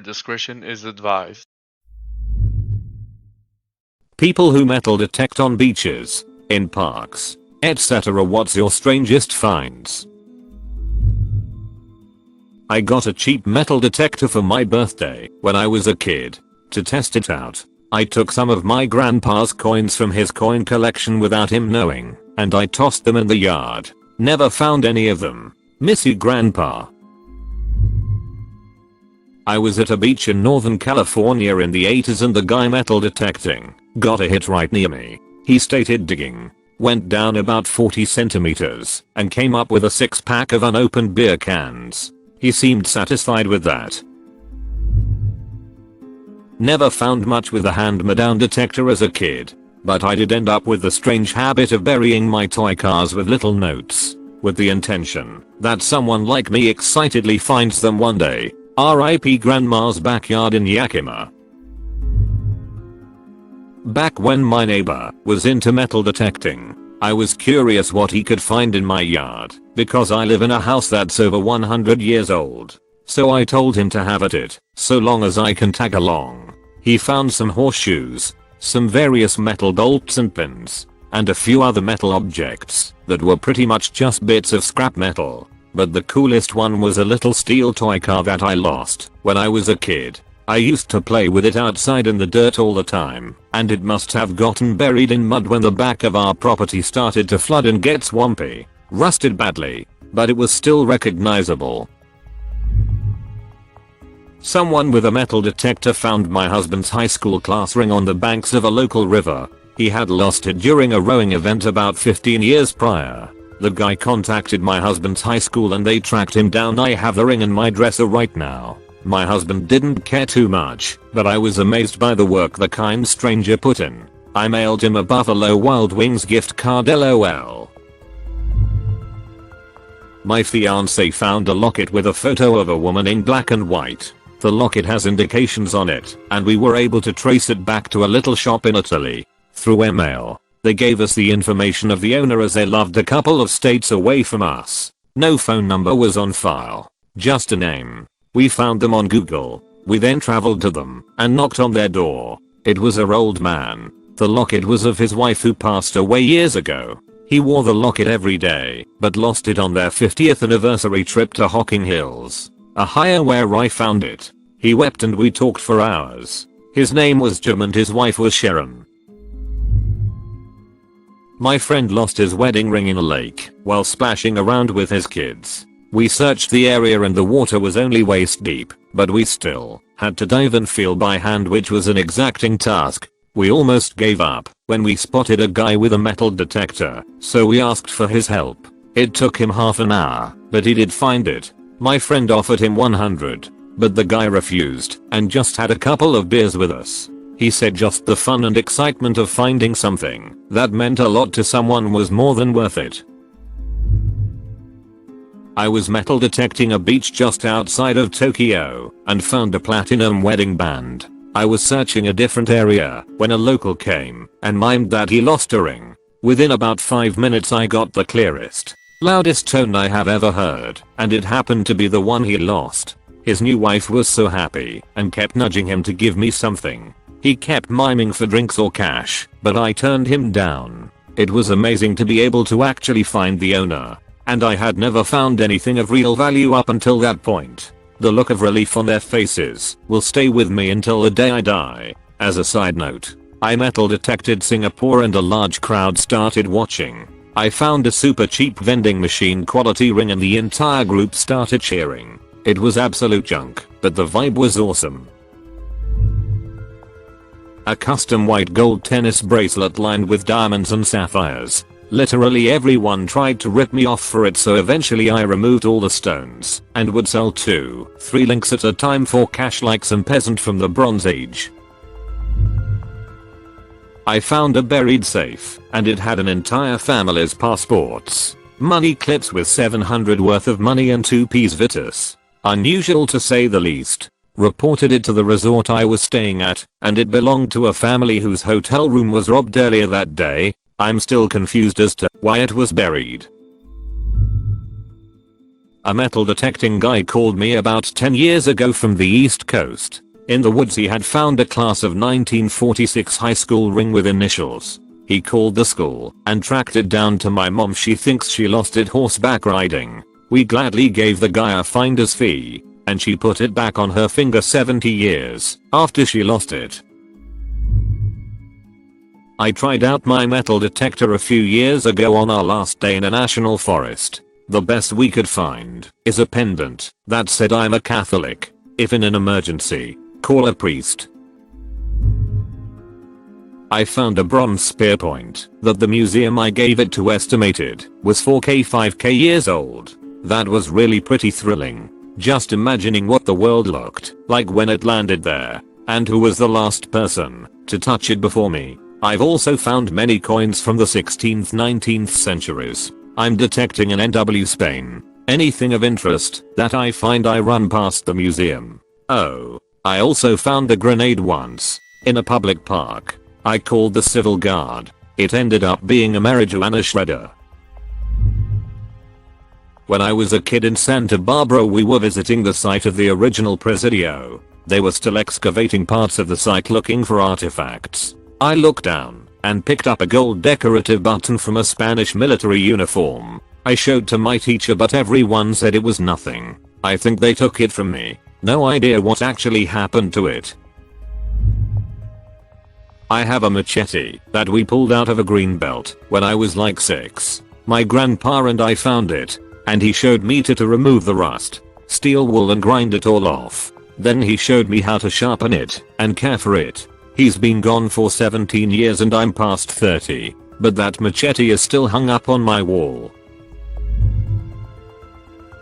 discretion is advised. People who metal detect on beaches, in parks, etc. What's your strangest finds? I got a cheap metal detector for my birthday when I was a kid. To test it out, I took some of my grandpa's coins from his coin collection without him knowing, and I tossed them in the yard. Never found any of them. Miss you, Grandpa. I was at a beach in Northern California in the 80s and the guy metal detecting got a hit right near me. He stated digging, went down about 40 centimeters, and came up with a 6-pack of unopened beer cans. He seemed satisfied with that. Never found much with a hand-me-down detector as a kid, but I did end up with the strange habit of burying my toy cars with little notes, with the intention that someone like me excitedly finds them one day. RIP Grandma's backyard in Yakima. Back when my neighbor was into metal detecting, I was curious what he could find in my yard, because I live in a house that's over 100 years old. So I told him to have at it, so long as I can tag along. He found some horseshoes, some various metal bolts and pins, and a few other metal objects that were pretty much just bits of scrap metal. But the coolest one was a little steel toy car that I lost when I was a kid. I used to play with it outside in the dirt all the time, and it must have gotten buried in mud when the back of our property started to flood and get swampy. Rusted badly, but it was still recognizable. Someone with a metal detector found my husband's high school class ring on the banks of a local river. He had lost it during a rowing event about 15 years prior. The guy contacted my husband's high school and they tracked him down. I have the ring in my dresser right now. My husband didn't care too much, but I was amazed by the work the kind stranger put in. I mailed him a Buffalo Wild Wings gift card, LOL. My fiance found a locket with a photo of a woman in black and white. The locket has indications on it, and we were able to trace it back to a little shop in Italy. Through email, they gave us the information of the owner as they lived a couple of states away from us. No phone number was on file, just a name. We found them on Google. We then traveled to them and knocked on their door. It was her old man. The locket was of his wife who passed away years ago. He wore the locket every day, but lost it on their 50th anniversary trip to Hocking Hills, Ohio, where I found it. He wept and we talked for hours. His name was Jim and his wife was Sharon. My friend lost his wedding ring in a lake while splashing around with his kids. We searched the area and the water was only waist deep, but we still had to dive and feel by hand, which was an exacting task. We almost gave up when we spotted a guy with a metal detector, so we asked for his help. It took him half an hour, but he did find it. My friend offered him 100, but the guy refused and just had a couple of beers with us. He said just the fun and excitement of finding something that meant a lot to someone was more than worth it. I was metal detecting a beach just outside of Tokyo and found a platinum wedding band. I was searching a different area when a local came and mimed that he lost a ring. Within about 5 minutes I got the clearest, loudest tone I have ever heard, and it happened to be the one he lost. His new wife was so happy and kept nudging him to give me something. He kept miming for drinks or cash, but I turned him down. It was amazing to be able to actually find the owner, and I had never found anything of real value up until that point. The look of relief on their faces will stay with me until the day I die. As a side note, I metal detected Singapore and a large crowd started watching. I found a super cheap vending machine quality ring and the entire group started cheering. It was absolute junk, but the vibe was awesome. A custom white gold tennis bracelet lined with diamonds and sapphires. Literally everyone tried to rip me off for it, so eventually I removed all the stones and would sell 2-3 links at a time for cash like some peasant from the Bronze Age. I found a buried safe and it had an entire family's passports, money clips with 700 worth of money and 2 Ps Vitus. Unusual to say the least. Reported it to the resort I was staying at, and it belonged to a family whose hotel room was robbed earlier that day. I'm still confused as to why it was buried. A metal detecting guy called me about 10 years ago from the East Coast. In the woods he had found a class of 1946 high school ring with initials. He called the school and tracked it down to my mom. She thinks she lost it horseback riding. We gladly gave the guy a finder's fee, and she put it back on her finger 70 years after she lost it. I tried out my metal detector a few years ago on our last day in a national forest. The best we could find is a pendant that said I'm a Catholic. If in an emergency, call a priest. I found a bronze spear point that the museum I gave it to estimated was 5k years old. That was really pretty thrilling. Just imagining what the world looked like when it landed there, and who was the last person to touch it before me. I've also found many coins from the 16th, 19th centuries. I'm detecting in NW Spain. Anything of interest that I find I run past the museum. Oh, I also found a grenade once in a public park. I called the civil guard. It ended up being a marijuana shredder. When I was a kid in Santa Barbara, we were visiting the site of the original Presidio. They were still excavating parts of the site looking for artifacts. I looked down and picked up a gold decorative button from a Spanish military uniform. I showed to my teacher, but everyone said it was nothing. I think they took it from me. No idea what actually happened to it. I have a machete that we pulled out of a green belt when I was like 6. My grandpa and I found it, and he showed me to remove the rust, steel wool and grind it all off. Then he showed me how to sharpen it and care for it. He's been gone for 17 years and I'm past 30, but that machete is still hung up on my wall.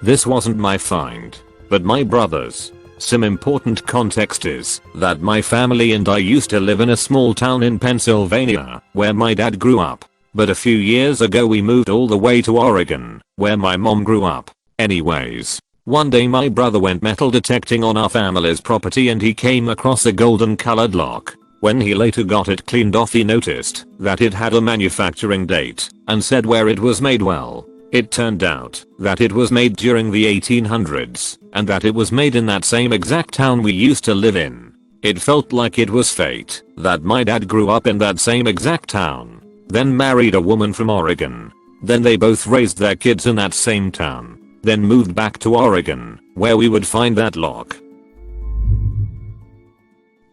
This wasn't my find, but my brother's. Some important context is that my family and I used to live in a small town in Pennsylvania where my dad grew up. But a few years ago we moved all the way to Oregon, where my mom grew up. Anyways, one day my brother went metal detecting on our family's property and he came across a golden colored lock. When he later got it cleaned off, he noticed that it had a manufacturing date and said where it was made. Well, it turned out that it was made during the 1800s and that it was made in that same exact town we used to live in. It felt like it was fate that my dad grew up in that same exact town, then married a woman from Oregon. Then they both raised their kids in that same town, then moved back to Oregon, where we would find that lock.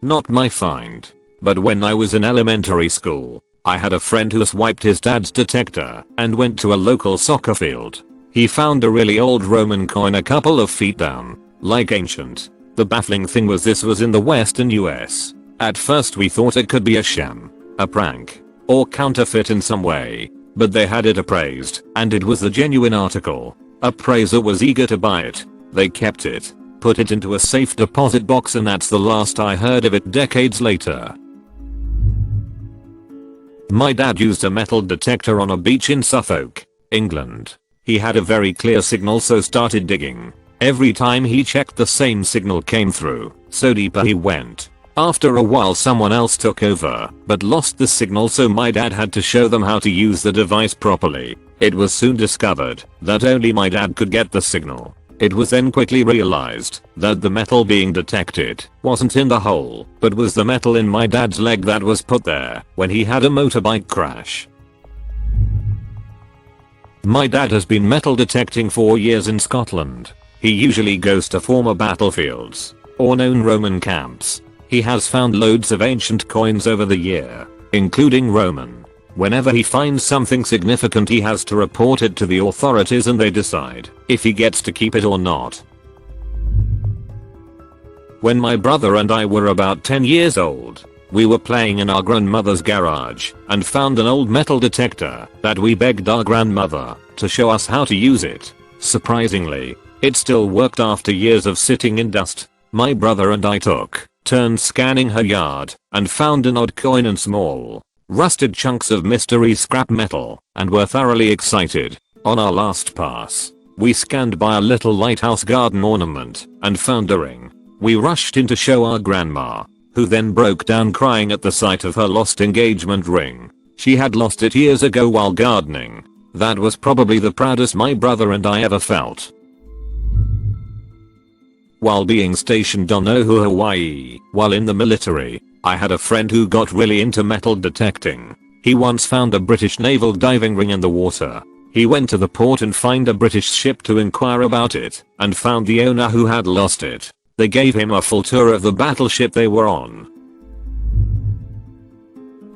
Not my find, but when I was in elementary school, I had a friend who swiped his dad's detector and went to a local soccer field. He found a really old Roman coin a couple of feet down, like ancient. The baffling thing was this was in the western US. At first we thought it could be a sham, a prank, or counterfeit in some way, but they had it appraised and it was the genuine article. Appraiser was eager to buy it. They kept it, put it into a safe deposit box, and that's the last I heard of it decades later. My dad used a metal detector on a beach in Suffolk, England. He had a very clear signal, so started digging. Every time he checked, the same signal came through, so deeper he went. After a while someone else took over, but lost the signal, so my dad had to show them how to use the device properly. It was soon discovered that only my dad could get the signal. It was then quickly realized that the metal being detected wasn't in the hole, but was the metal in my dad's leg that was put there when he had a motorbike crash. My dad has been metal detecting for years in Scotland. He usually goes to former battlefields or known Roman camps. He has found loads of ancient coins over the year, including Roman. Whenever he finds something significant, he has to report it to the authorities and they decide if he gets to keep it or not. When my brother and I were about 10 years old, we were playing in our grandmother's garage and found an old metal detector that we begged our grandmother to show us how to use it. Surprisingly, it still worked after years of sitting in dust. My brother and I took turns scanning her yard and found an odd coin and small, rusted chunks of mystery scrap metal, and were thoroughly excited. On our last pass, we scanned by a little lighthouse garden ornament and found a ring. We rushed in to show our grandma, who then broke down crying at the sight of her lost engagement ring. She had lost it years ago while gardening. That was probably the proudest my brother and I ever felt. While being stationed on Oahu, Hawaii, while in the military, I had a friend who got really into metal detecting. He once found a British naval diving ring in the water. He went to the port and found a British ship to inquire about it, and found the owner who had lost it. They gave him a full tour of the battleship they were on.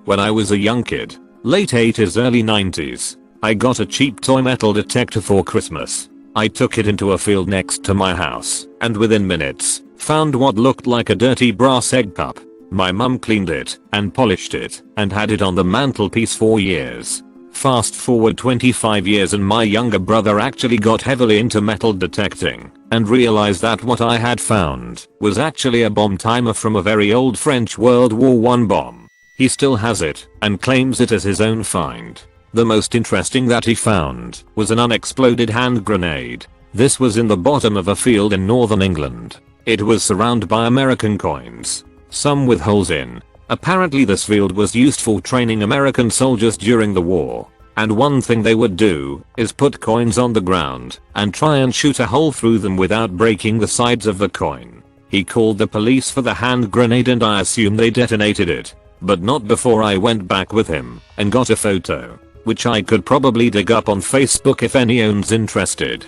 When I was a young kid, late 80s early 90s, I got a cheap toy metal detector for Christmas. I took it into a field next to my house, and within minutes, found what looked like a dirty brass egg cup. My mum cleaned it, and polished it, and had it on the mantelpiece for years. Fast forward 25 years and my younger brother actually got heavily into metal detecting, and realized that what I had found was actually a bomb timer from a very old French World War I bomb. He still has it, and claims it as his own find. The most interesting that he found was an unexploded hand grenade. This was in the bottom of a field in northern England. It was surrounded by American coins, some with holes in. Apparently this field was used for training American soldiers during the war, and one thing they would do is put coins on the ground and try and shoot a hole through them without breaking the sides of the coin. He called the police for the hand grenade and I assume they detonated it, but not before I went back with him and got a photo, which I could probably dig up on Facebook if anyone's interested.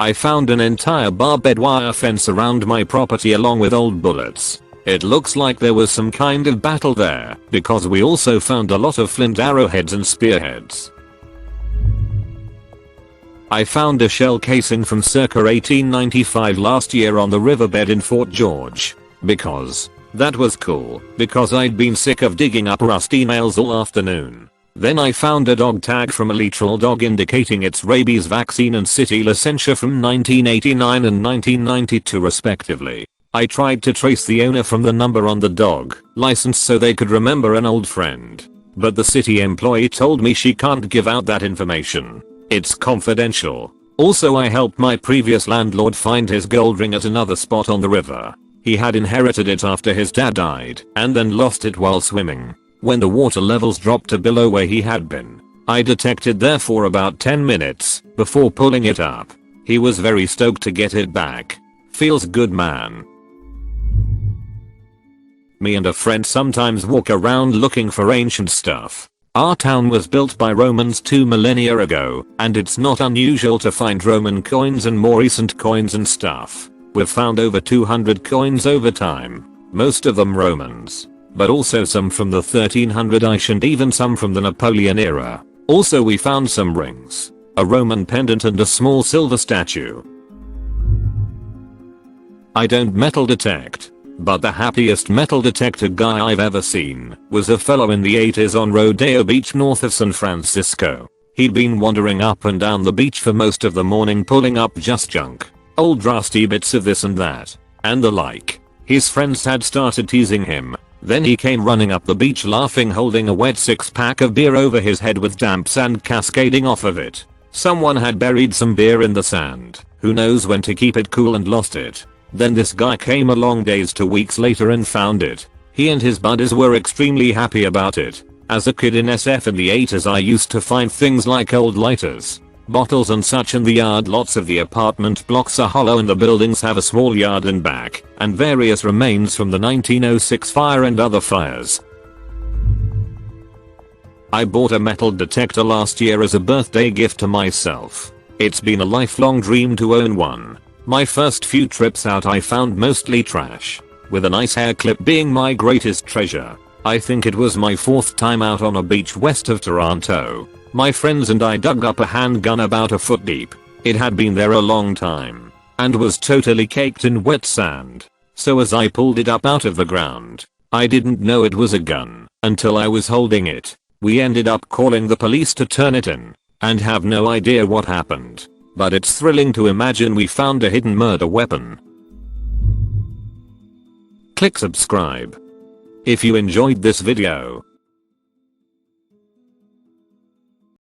I found an entire barbed wire fence around my property along with old bullets. It looks like there was some kind of battle there, because we also found a lot of flint arrowheads and spearheads. I found a shell casing from circa 1895 last year on the riverbed in Fort George. Because that was cool, because I'd been sick of digging up rusty nails all afternoon. Then I found a dog tag from a literal dog indicating its rabies vaccine and city licensure from 1989 and 1992 respectively. I tried to trace the owner from the number on the dog license so they could remember an old friend, but the city employee told me she can't give out that information. It's confidential. Also, I helped my previous landlord find his gold ring at another spot on the river. He had inherited it after his dad died and then lost it while swimming. When the water levels dropped to below where he had been, I detected there for about 10 minutes before pulling it up. He was very stoked to get it back. Feels good, man. Me and a friend sometimes walk around looking for ancient stuff. Our town was built by Romans 2 millennia ago, and it's not unusual to find Roman coins and more recent coins and stuff. We've found over 200 coins over time, most of them Romans, but also some from the 1300s and even some from the Napoleon era. Also we found some rings, a Roman pendant and a small silver statue. I don't metal detect, but the happiest metal detector guy I've ever seen was a fellow in the 80s on Rodeo Beach north of San Francisco. He'd been wandering up and down the beach for most of the morning pulling up just junk, old rusty bits of this and that, and the like. His friends had started teasing him. Then he came running up the beach laughing, holding a wet 6-pack of beer over his head with damp sand cascading off of it. Someone had buried some beer in the sand. Who knows when to keep it cool and lost it. Then this guy came along days to weeks later and found it. He and his buddies were extremely happy about it. As a kid in SF in the 80s I used to find things like old lighters, bottles and such in the yard. Lots of the apartment blocks are hollow and the buildings have a small yard and back, and various remains from the 1906 fire and other fires. I bought a metal detector last year as a birthday gift to myself. It's been a lifelong dream to own one. My first few trips out I found mostly trash, with a nice hair clip being my greatest treasure. I think it was my 4th time out on a beach west of Toronto. My friends and I dug up a handgun about a foot deep. It had been there a long time, and was totally caked in wet sand. So as I pulled it up out of the ground, I didn't know it was a gun until I was holding it. We ended up calling the police to turn it in, and have no idea what happened. But it's thrilling to imagine we found a hidden murder weapon. Click subscribe if you enjoyed this video.